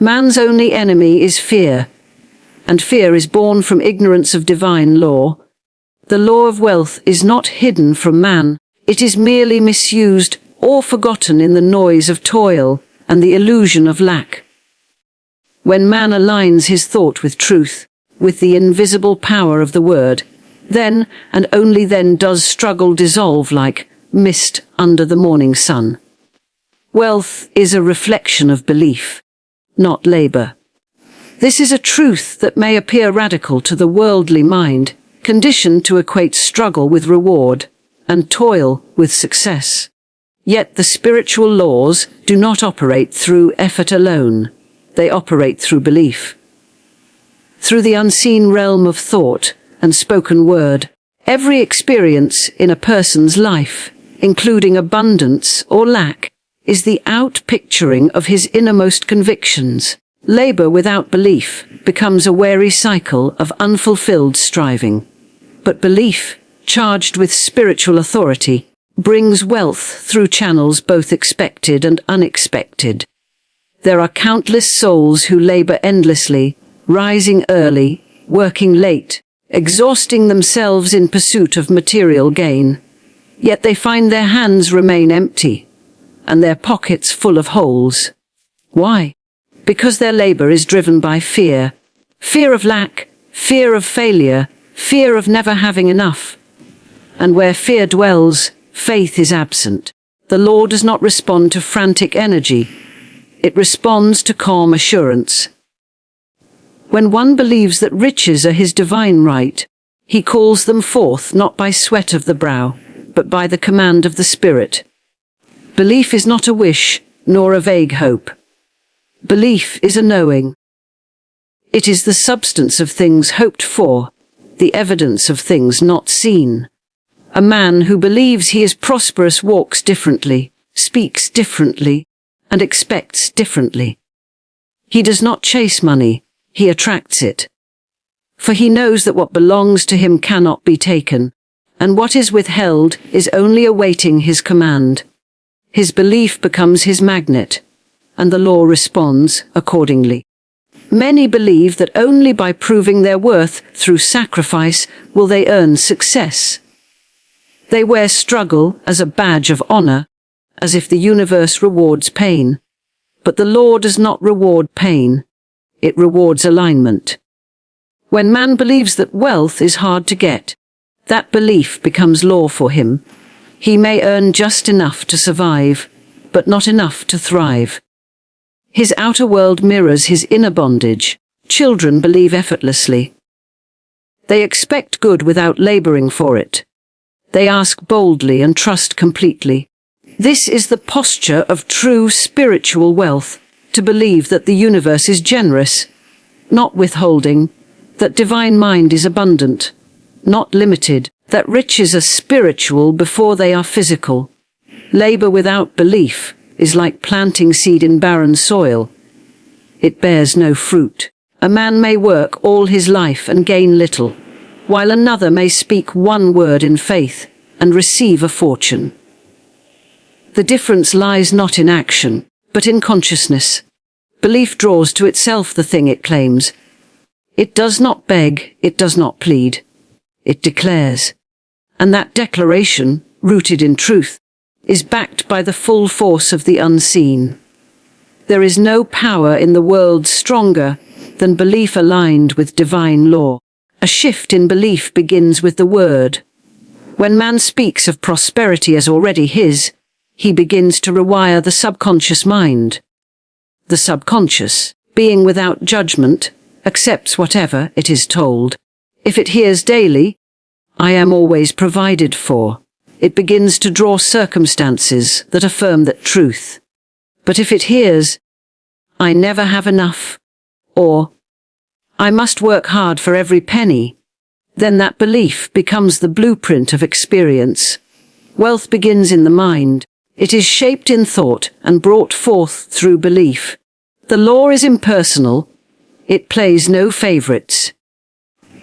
Man's only enemy is fear, and fear is born from ignorance of divine law. The law of wealth is not hidden from man, it is merely misused or forgotten in the noise of toil and the illusion of lack. When man aligns his thought with truth, with the invisible power of the word, then and only then does struggle dissolve like mist under the morning sun. Wealth is a reflection of belief, not labor. This is a truth that may appear radical to the worldly mind, conditioned to equate struggle with reward and toil with success. Yet the spiritual laws do not operate through effort alone. They operate through belief. Through the unseen realm of thought and spoken word, every experience in a person's life, including abundance or lack, is the outpicturing of his innermost convictions. Labor without belief becomes a weary cycle of unfulfilled striving. But belief, charged with spiritual authority, brings wealth through channels both expected and unexpected. There are countless souls who labor endlessly, rising early, working late, exhausting themselves in pursuit of material gain. Yet they find their hands remain empty, and their pockets full of holes. Why? Because their labor is driven by fear. Fear of lack, fear of failure, fear of never having enough. And where fear dwells, faith is absent. The law does not respond to frantic energy. It responds to calm assurance. When one believes that riches are his divine right, he calls them forth not by sweat of the brow, but by the command of the Spirit. Belief is not a wish, nor a vague hope. Belief is a knowing. It is the substance of things hoped for, the evidence of things not seen. A man who believes he is prosperous walks differently, speaks differently, and expects differently. He does not chase money, he attracts it. For he knows that what belongs to him cannot be taken, and what is withheld is only awaiting his command. His belief becomes his magnet, and the law responds accordingly. Many believe that only by proving their worth through sacrifice will they earn success. They wear struggle as a badge of honor, as if the universe rewards pain. But the law does not reward pain. It rewards alignment. When man believes that wealth is hard to get, that belief becomes law for him. He may earn just enough to survive, but not enough to thrive. His outer world mirrors his inner bondage. Children believe effortlessly. They expect good without laboring for it. They ask boldly and trust completely. This is the posture of true spiritual wealth, to believe that the universe is generous, not withholding, that divine mind is abundant, not limited, that riches are spiritual before they are physical. Labor without belief is like planting seed in barren soil. It bears no fruit. A man may work all his life and gain little, while another may speak one word in faith and receive a fortune. The difference lies not in action, but in consciousness. Belief draws to itself the thing it claims. It does not beg, it does not plead. It declares. And that declaration, rooted in truth, is backed by the full force of the unseen. There is no power in the world stronger than belief aligned with divine law. A shift in belief begins with the word. When man speaks of prosperity as already his, he begins to rewire the subconscious mind. The subconscious, being without judgment, accepts whatever it is told. If it hears daily, "I am always provided for," it begins to draw circumstances that affirm that truth. But if it hears, "I never have enough," or "I must work hard for every penny," then that belief becomes the blueprint of experience. Wealth begins in the mind. It is shaped in thought and brought forth through belief. The law is impersonal. It plays no favorites.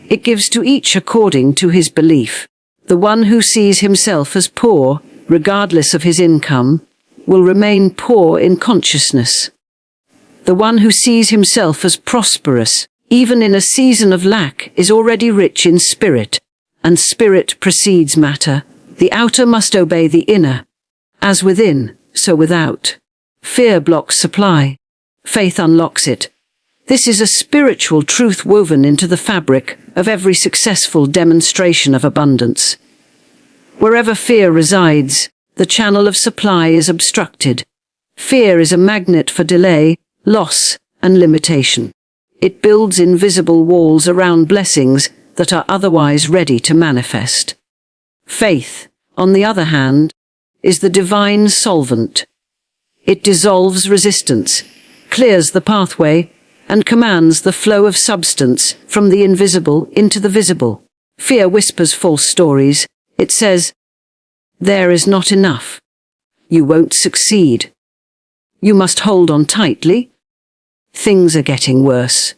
It gives to each according to his belief. The one who sees himself as poor, regardless of his income, will remain poor in consciousness. The one who sees himself as prosperous, even in a season of lack, is already rich in spirit, and spirit precedes matter. The outer must obey the inner. As within, so without. Fear blocks supply. Faith unlocks it. This is a spiritual truth woven into the fabric of every successful demonstration of abundance. Wherever fear resides, the channel of supply is obstructed. Fear is a magnet for delay, loss, and limitation. It builds invisible walls around blessings that are otherwise ready to manifest. Faith, on the other hand, is the divine solvent. It dissolves resistance, clears the pathway, and commands the flow of substance from the invisible into the visible. Fear whispers false stories. It says, "There is not enough. You won't succeed. You must hold on tightly. Things are getting worse."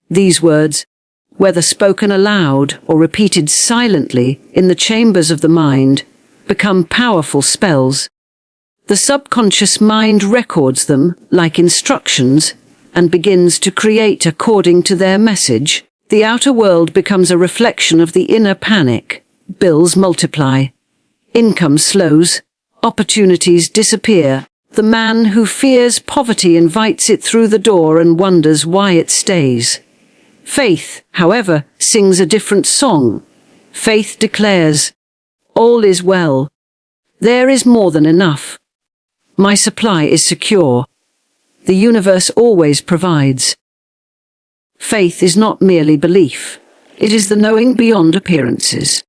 These words, whether spoken aloud or repeated silently in the chambers of the mind, become powerful spells. The subconscious mind records them like instructions and begins to create according to their message. The outer world becomes a reflection of the inner panic. Bills multiply. Income slows. Opportunities disappear. The man who fears poverty invites it through the door and wonders why it stays. Faith, however, sings a different song. Faith declares, "All is well. There is more than enough. My supply is secure. The universe always provides." Faith is not merely belief. It is the knowing beyond appearances.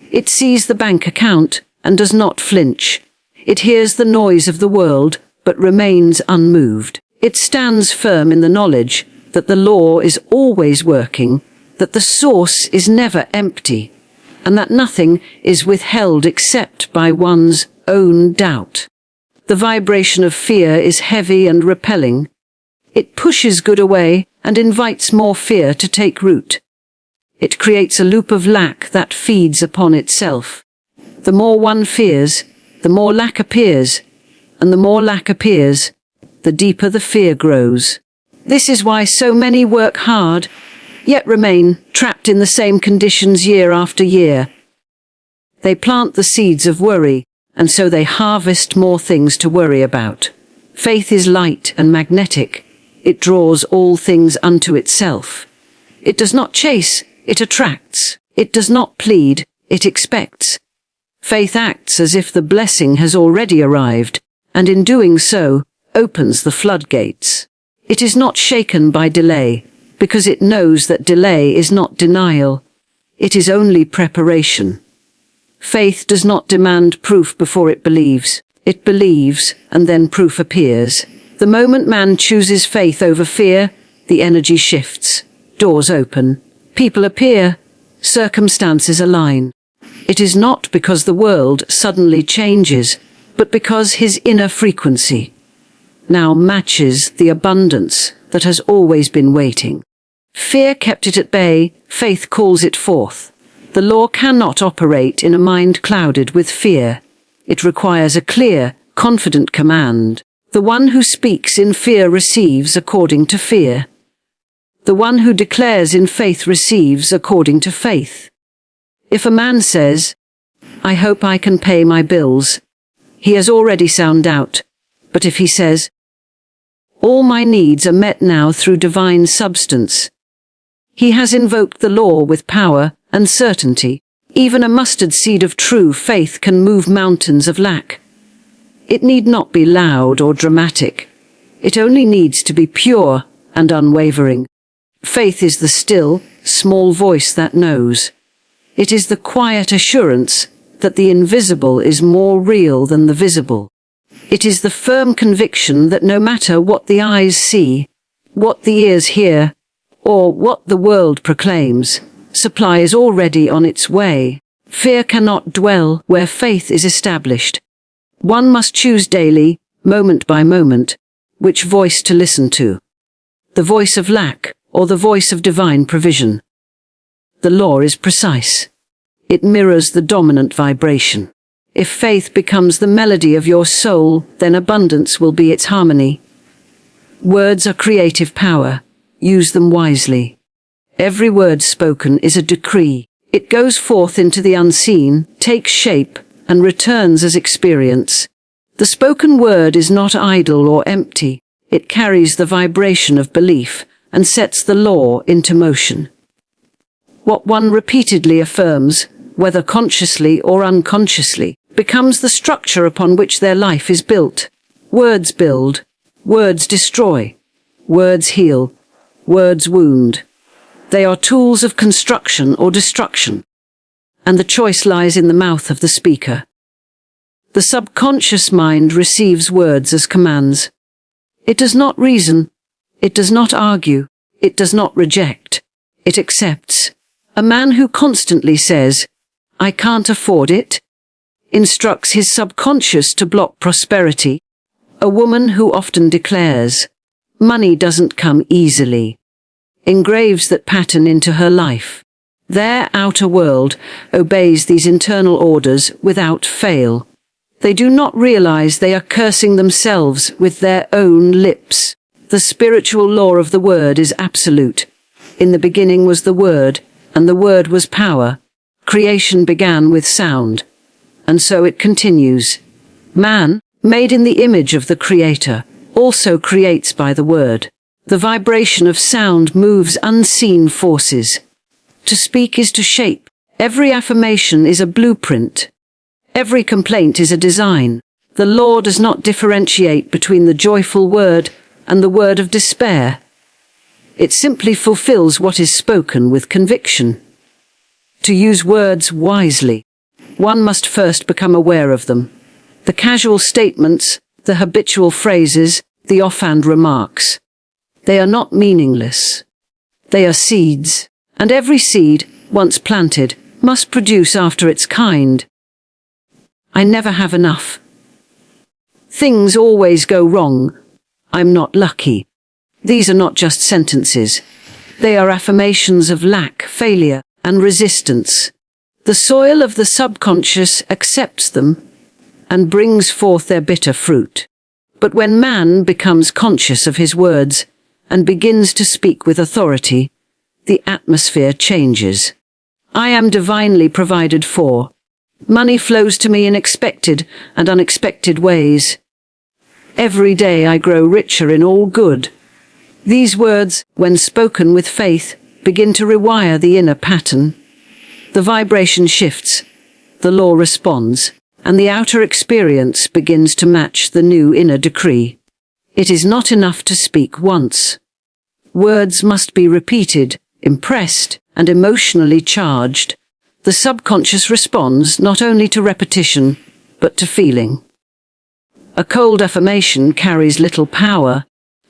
It sees the bank account and does not flinch. It hears the noise of the world but remains unmoved. It stands firm in the knowledge that the law is always working, that the source is never empty, and that nothing is withheld except by one's own doubt. The vibration of fear is heavy and repelling. It pushes good away and invites more fear to take root. It creates a loop of lack that feeds upon itself. The more one fears, the more lack appears, and the more lack appears, the deeper the fear grows. This is why so many work hard, yet remain trapped in the same conditions year after year. They plant the seeds of worry, and so they harvest more things to worry about. Faith is light and magnetic. It draws all things unto itself. It does not chase, it attracts. It does not plead, it expects. Faith acts as if the blessing has already arrived, and in doing so, opens the floodgates. It is not shaken by delay, because it knows that delay is not denial. It is only preparation. Faith does not demand proof before it believes. It believes, and then proof appears. The moment man chooses faith over fear, the energy shifts. Doors open. People appear. Circumstances align. It is not because the world suddenly changes, but because his inner frequency now matches the abundance that has always been waiting. Fear kept it at bay, faith calls it forth. The law cannot operate in a mind clouded with fear. It requires a clear, confident command. The one who speaks in fear receives according to fear. The one who declares in faith receives according to faith. If a man says, "I hope I can pay my bills," he has already sound out. But if he says, "All my needs are met now through divine substance," he has invoked the law with power and certainty. Even a mustard seed of true faith can move mountains of lack. It need not be loud or dramatic. It only needs to be pure and unwavering. Faith is the still, small voice that knows. It is the quiet assurance that the invisible is more real than the visible. It is the firm conviction that no matter what the eyes see, what the ears hear, or what the world proclaims, supply is already on its way. Fear cannot dwell where faith is established. One must choose daily, moment by moment, which voice to listen to. The voice of lack or the voice of divine provision. The law is precise. It mirrors the dominant vibration. If faith becomes the melody of your soul, then abundance will be its harmony. Words are creative power. Use them wisely. Every word spoken is a decree. It goes forth into the unseen, takes shape, and returns as experience. The spoken word is not idle or empty. It carries the vibration of belief and sets the law into motion. What one repeatedly affirms, whether consciously or unconsciously, becomes the structure upon which their life is built. Words build. Words destroy. Words heal. Words wound. They are tools of construction or destruction. And the choice lies in the mouth of the speaker. The subconscious mind receives words as commands. It does not reason. It does not argue. It does not reject. It accepts. A man who constantly says, "I can't afford it," instructs his subconscious to block prosperity. A woman who often declares, "Money doesn't come easily," engraves that pattern into her life. Their outer world obeys these internal orders without fail. They do not realize they are cursing themselves with their own lips. The spiritual law of the word is absolute. In the beginning was the Word, and the Word was power. Creation began with sound. And so it continues. Man, made in the image of the Creator, also creates by the word. The vibration of sound moves unseen forces. To speak is to shape. Every affirmation is a blueprint. Every complaint is a design. The law does not differentiate between the joyful word and the word of despair. It simply fulfills what is spoken with conviction. To use words wisely, one must first become aware of them. The casual statements, the habitual phrases, the offhand remarks. They are not meaningless. They are seeds, and every seed, once planted, must produce after its kind. I never have enough. Things always go wrong. I'm not lucky. These are not just sentences. They are affirmations of lack, failure, and resistance. The soil of the subconscious accepts them and brings forth their bitter fruit. But when man becomes conscious of his words and begins to speak with authority, the atmosphere changes. I am divinely provided for. Money flows to me in expected and unexpected ways. Every day I grow richer in all good. These words, when spoken with faith, begin to rewire the inner pattern. The vibration shifts, the law responds, and the outer experience begins to match the new inner decree. It is not enough to speak once. Words must be repeated, impressed, and emotionally charged. The subconscious responds not only to repetition, but to feeling. A cold affirmation carries little power,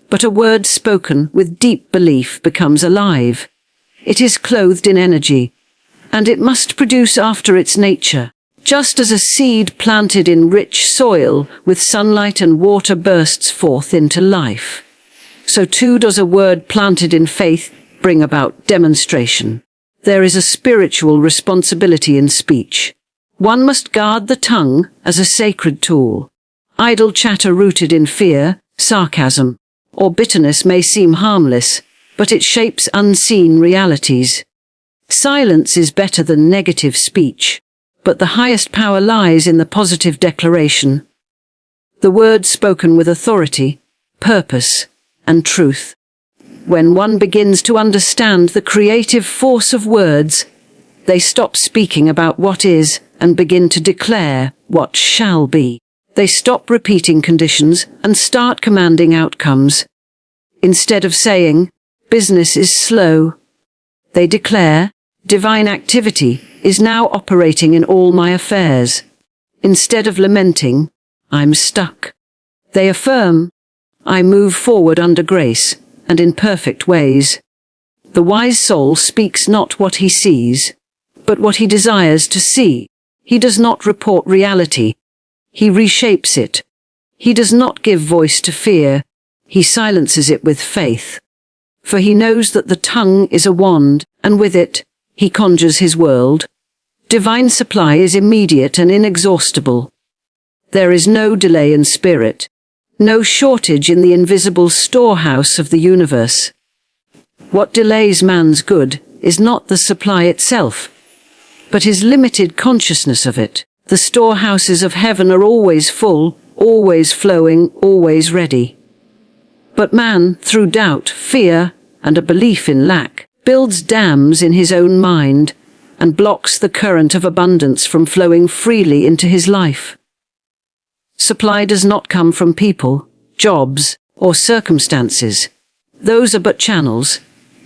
but a word spoken with deep belief becomes alive. It is clothed in energy, and it must produce after its nature. Just as a seed planted in rich soil with sunlight and water bursts forth into life, so too does a word planted in faith bring about demonstration. There is a spiritual responsibility in speech. One must guard the tongue as a sacred tool. Idle chatter rooted in fear, sarcasm, or bitterness may seem harmless, but it shapes unseen realities. Silence is better than negative speech, but the highest power lies in the positive declaration. The word spoken with authority, purpose, and truth. When one begins to understand the creative force of words, they stop speaking about what is and begin to declare what shall be. They stop repeating conditions and start commanding outcomes. Instead of saying, "Business is slow," they declare, "Divine activity is now operating in all my affairs." Instead of lamenting, "I'm stuck," they affirm, "I move forward under grace and in perfect ways." The wise soul speaks not what he sees, but what he desires to see. He does not report reality. He reshapes it. He does not give voice to fear. He silences it with faith. For he knows that the tongue is a wand, and with it, he conjures his world. Divine supply is immediate and inexhaustible. There is no delay in spirit, no shortage in the invisible storehouse of the universe. What delays man's good is not the supply itself, but his limited consciousness of it. The storehouses of heaven are always full, always flowing, always ready. But man, through doubt, fear, and a belief in lack, builds dams in his own mind and blocks the current of abundance from flowing freely into his life. Supply does not come from people, jobs, or circumstances. Those are but channels.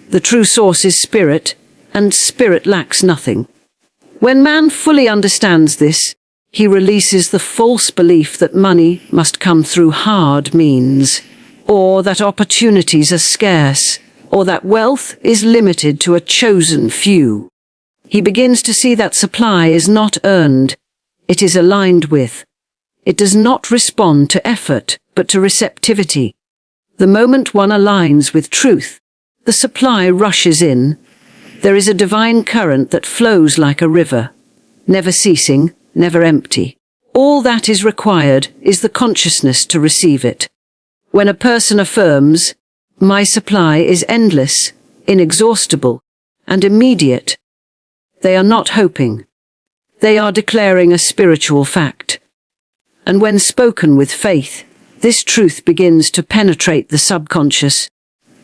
The true source is spirit, and spirit lacks nothing. When man fully understands this, he releases the false belief that money must come through hard means, or that opportunities are scarce, or that wealth is limited to a chosen few. He begins to see that supply is not earned, it is aligned with. It does not respond to effort, but to receptivity. The moment one aligns with truth, the supply rushes in. There is a divine current that flows like a river, never ceasing, never empty. All that is required is the consciousness to receive it. When a person affirms, "My supply is endless, inexhaustible, and immediate," they are not hoping. They are declaring a spiritual fact. And when spoken with faith, this truth begins to penetrate the subconscious,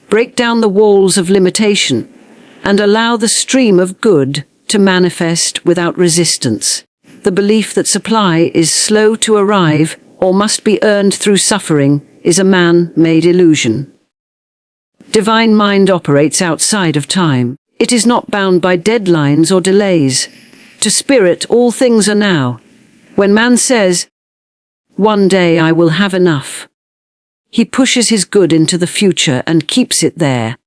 break down the walls of limitation, and allow the stream of good to manifest without resistance. The belief that supply is slow to arrive or must be earned through suffering is a man-made illusion. Divine mind operates outside of time. It is not bound by deadlines or delays. To spirit, all things are now. When man says, "One day I will have enough," he pushes his good into the future and keeps it there.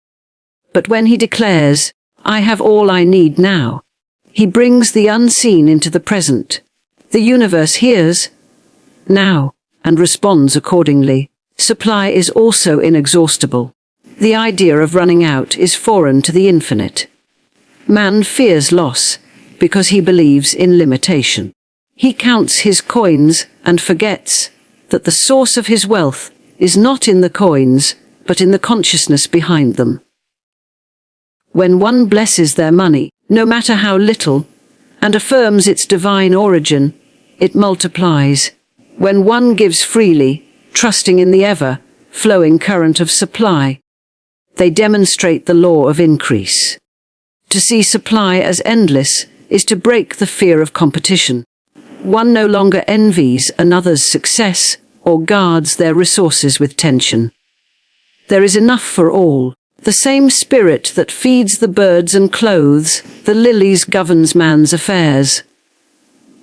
But when he declares, "I have all I need now," he brings the unseen into the present. The universe hears, "Now," and responds accordingly. Supply is also inexhaustible. The idea of running out is foreign to the infinite. Man fears loss because he believes in limitation. He counts his coins and forgets that the source of his wealth is not in the coins, but in the consciousness behind them. When one blesses their money, no matter how little, and affirms its divine origin, it multiplies. When one gives freely, trusting in the ever-flowing current of supply, they demonstrate the law of increase. To see supply as endless is to break the fear of competition. One no longer envies another's success or guards their resources with tension. There is enough for all. The same spirit that feeds the birds and clothes the lilies governs man's affairs.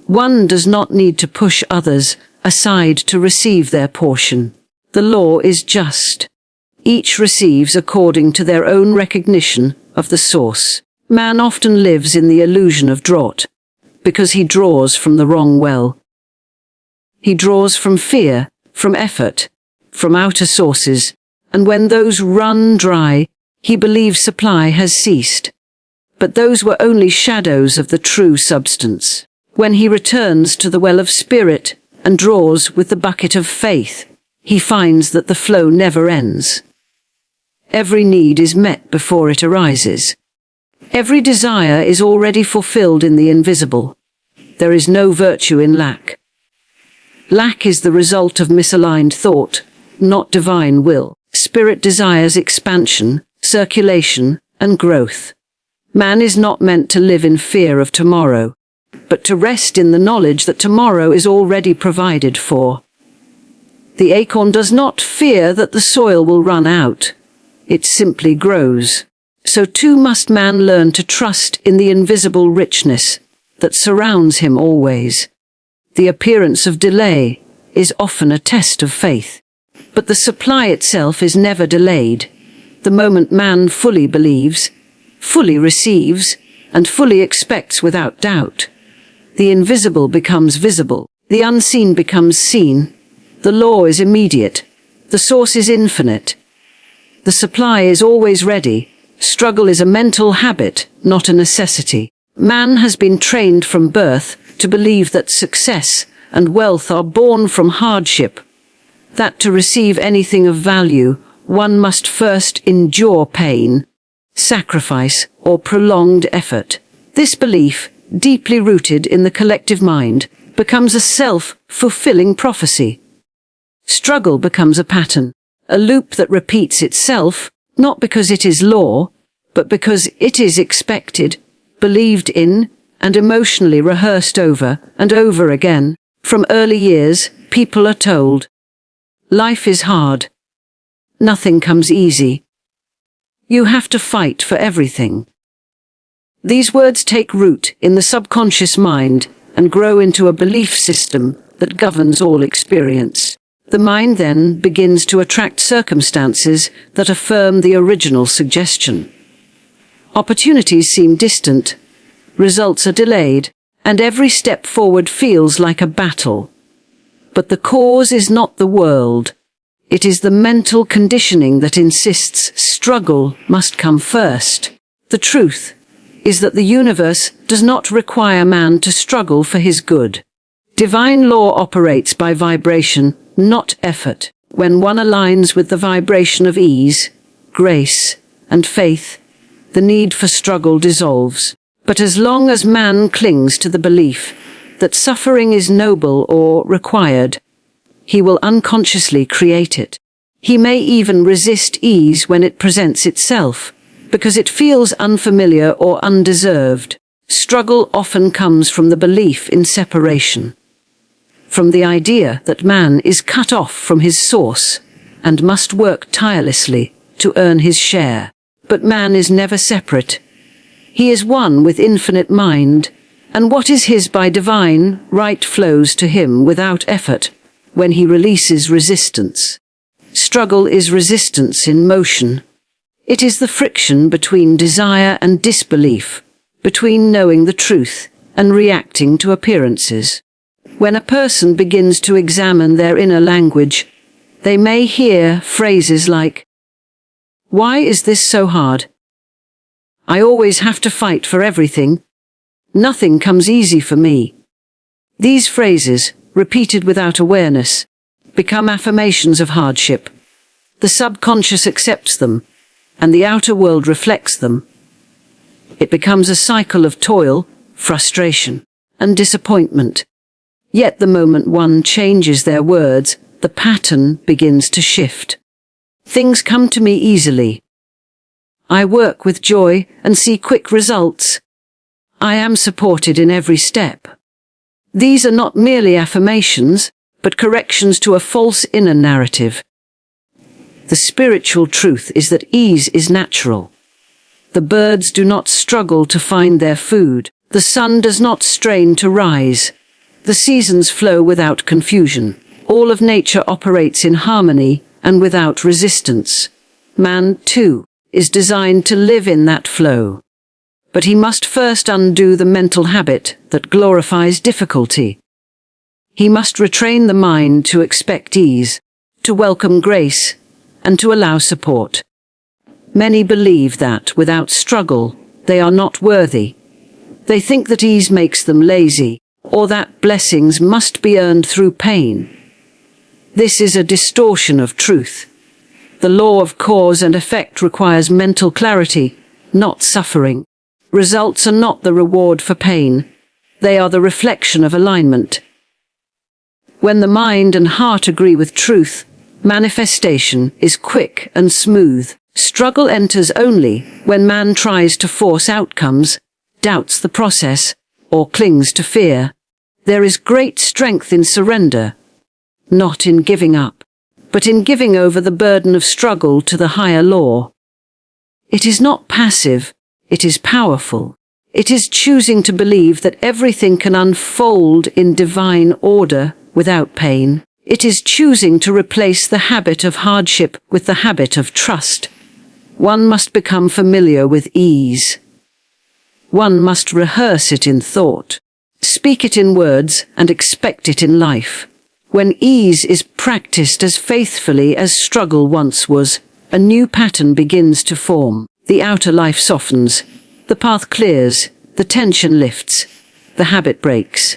One does not need to push others aside to receive their portion. The law is just. Each receives according to their own recognition of the source. Man often lives in the illusion of drought, because he draws from the wrong well. He draws from fear, from effort, from outer sources, and when those run dry, he believes supply has ceased. But those were only shadows of the true substance. When he returns to the well of spirit and draws with the bucket of faith, he finds that the flow never ends. Every need is met before it arises. Every desire is already fulfilled in the invisible. There is no virtue in lack. Lack is the result of misaligned thought, not divine will. Spirit desires expansion, circulation, and growth. Man is not meant to live in fear of tomorrow, but to rest in the knowledge that tomorrow is already provided for. The acorn does not fear that the soil will run out. It simply grows. So too must man learn to trust in the invisible richness that surrounds him always. The appearance of delay is often a test of faith, but the supply itself is never delayed. The moment man fully believes, fully receives, and fully expects without doubt, the invisible becomes visible, the unseen becomes seen, the law is immediate, the source is infinite, the supply is always ready. Struggle is a mental habit, not a necessity. Man has been trained from birth to believe that success and wealth are born from hardship. that to receive anything of value, one must first endure pain, sacrifice, or prolonged effort. This belief, deeply rooted in the collective mind, becomes a self-fulfilling prophecy. Struggle becomes a pattern, a loop that repeats itself, not because it is law, but because it is expected, believed in, and emotionally rehearsed over and over again. From early years, people are told, "Life is hard. Nothing comes easy. You have to fight for everything." These words take root in the subconscious mind and grow into a belief system that governs all experience. The mind then begins to attract circumstances that affirm the original suggestion. Opportunities seem distant, results are delayed, and every step forward feels like a battle. But the cause is not the world. It is the mental conditioning that insists struggle must come first. The truth is that the universe does not require man to struggle for his good. Divine law operates by vibration, not effort. When one aligns with the vibration of ease, grace, and faith, the need for struggle dissolves. But as long as man clings to the belief that suffering is noble or required, he will unconsciously create it. He may even resist ease when it presents itself, because it feels unfamiliar or undeserved. Struggle often comes from the belief in separation, from the idea that man is cut off from his source and must work tirelessly to earn his share. But man is never separate. He is one with infinite mind, and what is his by divine right flows to him without effort when he releases resistance. Struggle is resistance in motion. It is the friction between desire and disbelief, between knowing the truth and reacting to appearances. When a person begins to examine their inner language, they may hear phrases like, "Why is this so hard? I always have to fight for everything. Nothing comes easy for me." These phrases, repeated without awareness, become affirmations of hardship. The subconscious accepts them, and the outer world reflects them. It becomes a cycle of toil, frustration, and disappointment. Yet the moment one changes their words, the pattern begins to shift. Things come to me easily. I work with joy and see quick results. I am supported in every step. These are not merely affirmations, but corrections to a false inner narrative. The spiritual truth is that ease is natural. The birds do not struggle to find their food. The sun does not strain to rise. The seasons flow without confusion. All of nature operates in harmony and without resistance. Man, too, is designed to live in that flow. But he must first undo the mental habit that glorifies difficulty. He must retrain the mind to expect ease, to welcome grace, and to allow support. Many believe that, without struggle, they are not worthy. They think that ease makes them lazy, or that blessings must be earned through pain. This is a distortion of truth. The law of cause and effect requires mental clarity, not suffering. Results are not the reward for pain. They are the reflection of alignment. When the mind and heart agree with truth, manifestation is quick and smooth. Struggle enters only when man tries to force outcomes, doubts the process, or clings to fear. There is great strength in surrender, not in giving up, but in giving over the burden of struggle to the higher law. It is not passive, it is powerful. It is choosing to believe that everything can unfold in divine order without pain. It is choosing to replace the habit of hardship with the habit of trust. One must become familiar with ease. One must rehearse it in thought, speak it in words, and expect it in life. When ease is practiced as faithfully as struggle once was, a new pattern begins to form. The outer life softens, the path clears, the tension lifts, the habit breaks.